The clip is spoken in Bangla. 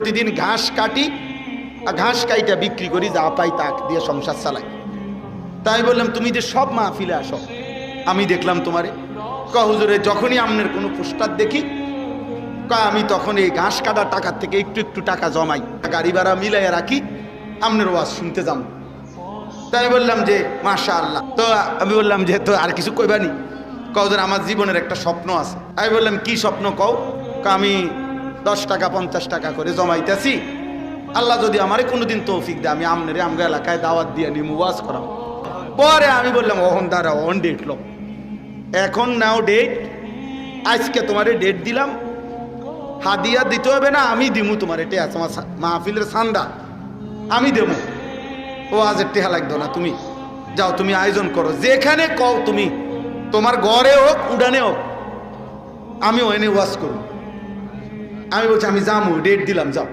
প্রতিদিন ঘাস কাটি আর ঘাস কাইটা বিক্রি করি, যা পাই তা দিয়ে সংসার চালাই। তাই বললাম তুমি যে সব মাহফিলে আসো, আমি দেখলাম তোমারে। হুজুরে যখনই আপনার কোনো পোস্টার দেখি আমি তখন এই ঘাস কাটার টাকার থেকে একটু একটু টাকা জমাই, গাড়ি ভাড়া মিলাইয়া রাখি, আপনার ওয়াজ শুনতে যাবো। তাই বললাম যে মাশাআল্লাহ। তো আমি বললাম যে তো আর কিছু কইবানি? হুজুর আমার জীবনের একটা স্বপ্ন আছে। আমি বললাম কি স্বপ্ন কও? আমি 10 টাকা 50 টাকা করে জমাইতেছি, আল্লাহ যদি আমারে কোনোদিন তৌফিক দেয় আমি আমনেরে আমগা এলাকায় দাওয়াত দিয়ে নিমু, ওয়াজ করাম। পরে আমি বললাম ওহন দাঁড়া, অন ডেট লো, এখন নাও ডেট, আজকে তোমারে ডেট দিলাম, হাদিয়া দিতে হবে না, আমি দিমু তোমার। এটা আছে আমার মাহফিলের সান্দা, আমি দেবো। ও আজের টেহা লাগতো না, তুমি যাও, তুমি আয়োজন করো, যেখানে কও তুমি, তোমার ঘরে হোক উড়ানে হোক, আমি ওখানে ওয়াজ করব। আমি বলছি আমি যাবো, ডেট দিলাম, যাও।